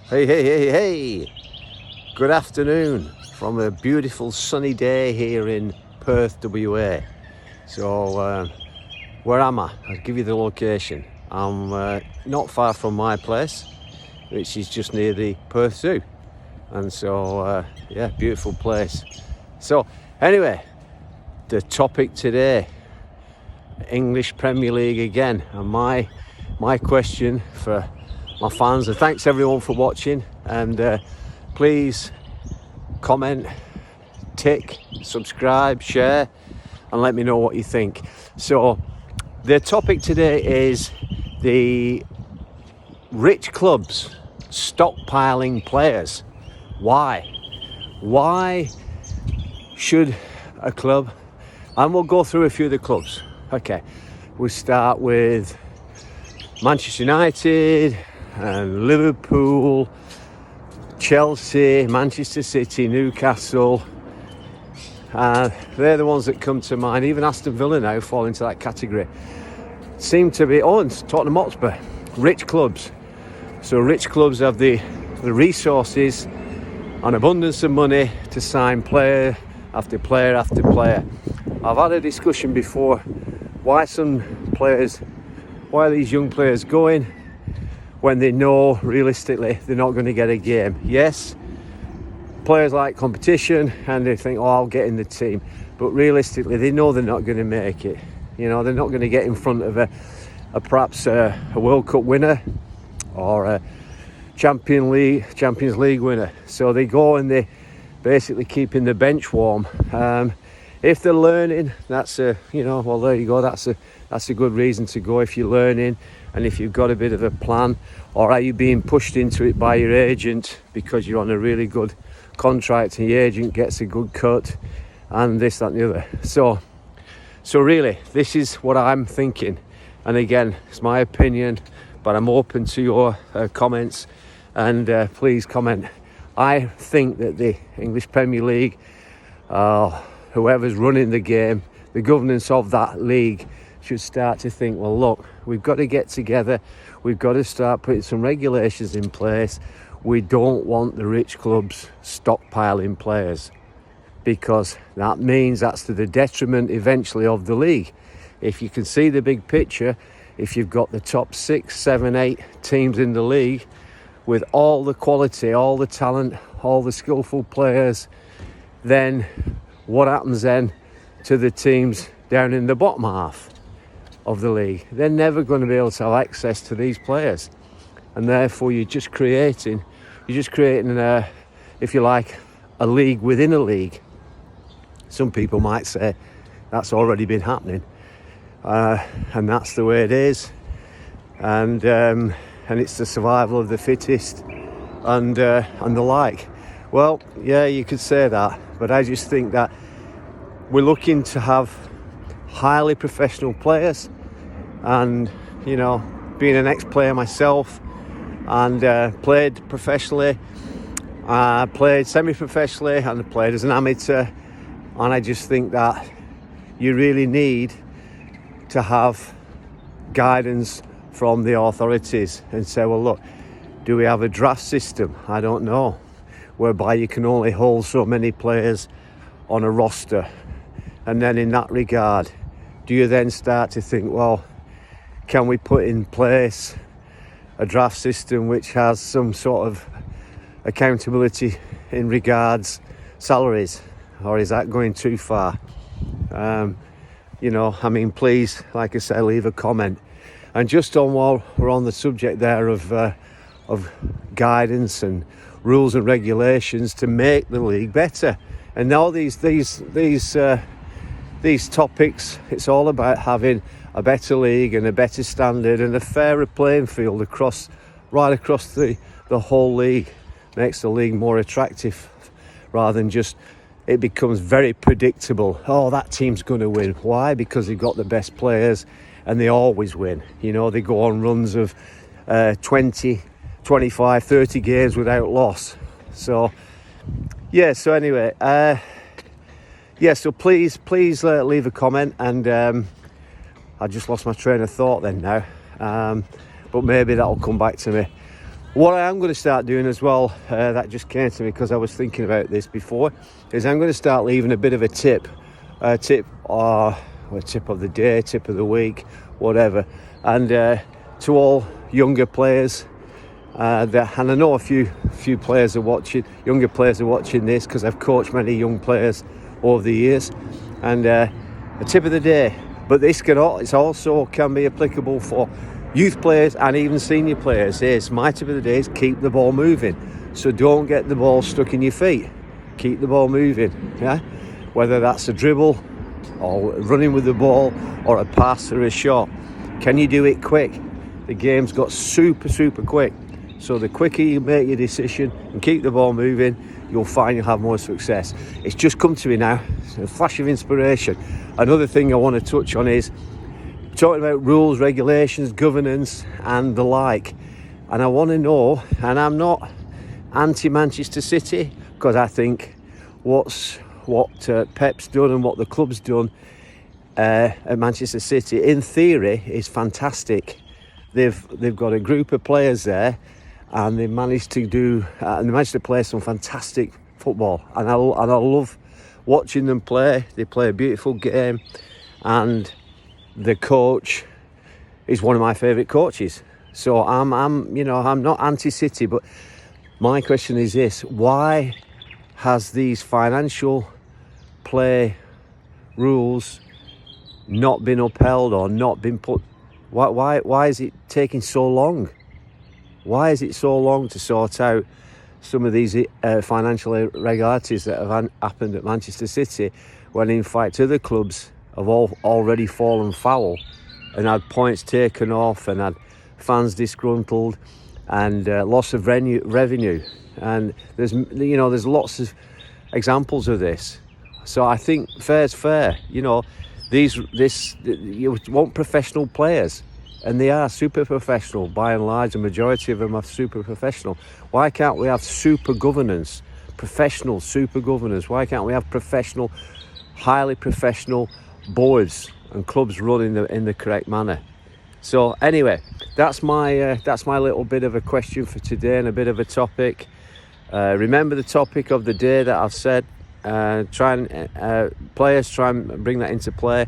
Hey. Good afternoon from a beautiful sunny day here in Perth, WA. So, where am I? I'll give you the location. I'm not far from my place, which is just near the Perth Zoo. And so, beautiful place. So, anyway, the topic today, English Premier League again. And my question for my fans, and thanks everyone for watching, and please comment, tick, subscribe, share, and let me know what you think. So the topic today is the rich clubs stockpiling players. Why should a club, and we'll go through a few of the clubs. Okay, we'll start with Manchester United and Liverpool, Chelsea, Manchester City, Newcastle. They're the ones that come to mind. Even Aston Villa now fall into that category. Seem to be, and Tottenham Hotspur, rich clubs. So rich clubs have the resources and abundance of money to sign player after player after player. I've had a discussion before, why are these young players going when they know realistically they're not going to get a game? Yes, players like competition and they think, I'll get in the team, but realistically they know they're not going to make it. You know, they're not going to get in front of perhaps a World Cup winner or a Champions League winner. So they go and they basically keeping the bench warm. If they're learning, that's there you go. That's a good reason to go if you're learning and if you've got a bit of a plan. Or are you being pushed into it by your agent because you're on a really good contract and your agent gets a good cut and this, that and the other. So really, this is what I'm thinking. And again, it's my opinion, but I'm open to your comments, and please comment. I think that the English Premier League, whoever's running the game, the governance of that league should start to think, well, look, we've got to get together. We've got to start putting some regulations in place. We don't want the rich clubs stockpiling players, because that means that's to the detriment eventually of the league. If you can see the big picture, if you've got the top 6, 7, 8 teams in the league with all the quality, all the talent, all the skillful players, then what happens then to the teams down in the bottom half of the league? They're never going to be able to have access to these players, and therefore you're just creating if you like, a league within a league. Some people might say that's already been happening, and that's the way it is, and it's the survival of the fittest and the like. Well, yeah, you could say that, but I just think that we're looking to have highly professional players, and being an ex-player myself and played professionally, played semi-professionally and played as an amateur, and I just think that you really need to have guidance from the authorities and say, well, look, do we have a draft system? I don't know, whereby you can only hold so many players on a roster. And then in that regard, do you then start to think, well, can we put in place a draft system which has some sort of accountability in regards salaries, or is that going too far? Please, like I say, leave a comment. And just while we're on the subject there of guidance and rules and regulations to make the league better, and all these topics, it's all about having a better league and a better standard and a fairer playing field right across the whole league. Makes the league more attractive, rather than just it becomes very predictable. Oh, that team's going to win. Why? Because they've got the best players and they always win. They go on runs of 20, 25, 30 games without loss. So anyway, so please leave a comment, and I just lost my train of thought then now, but maybe that'll come back to me. What I am going to start doing as well, that just came to me because I was thinking about this before, is I'm going to start leaving a bit of a tip or a tip of the day, tip of the week, whatever. And to all younger players, and I know a few players are watching, younger players are watching this because I've coached many young players over the years. And a tip of the day, but it's also can be applicable for youth players and even senior players. Is my tip of the day is keep the ball moving. So don't get the ball stuck in your feet. Keep the ball moving. Yeah, whether that's a dribble or running with the ball or a pass or a shot. Can you do it quick? The game's got super quick. So the quicker you make your decision and keep the ball moving, you'll find you'll have more success. It's just come to me now. It's a flash of inspiration. Another thing I want to touch on is talking about rules, regulations, governance and the like. And I want to know, and I'm not anti-Manchester City, because I think what Pep's done and what the club's done at Manchester City, in theory, is fantastic. They've got a group of players there, and they managed to play some fantastic football. And I love watching them play. They play a beautiful game, and the coach is one of my favourite coaches. So I'm not anti-City, but my question is this: why has these financial play rules not been upheld or not been put? Why is it taking so long? Why is it so long to sort out some of these financial irregularities that have happened at Manchester City, when in fact other clubs have already fallen foul and had points taken off and had fans disgruntled and loss of revenue? And there's lots of examples of this. So I think fair's fair. You want professional players, and they are super professional by and large. The majority of them are super professional. Why can't we have super governance, professional super governance? Why can't we have professional, highly professional boards and clubs run in the correct manner? So anyway, that's my little bit of a question for today and a bit of a topic. Remember the topic of the day that I've said. Players try and bring that into play,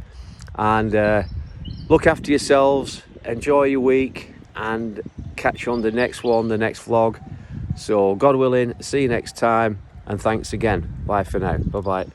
and look after yourselves, enjoy your week, and catch you on the next next vlog. So God willing, see you next time, and thanks again. Bye for now. Bye bye.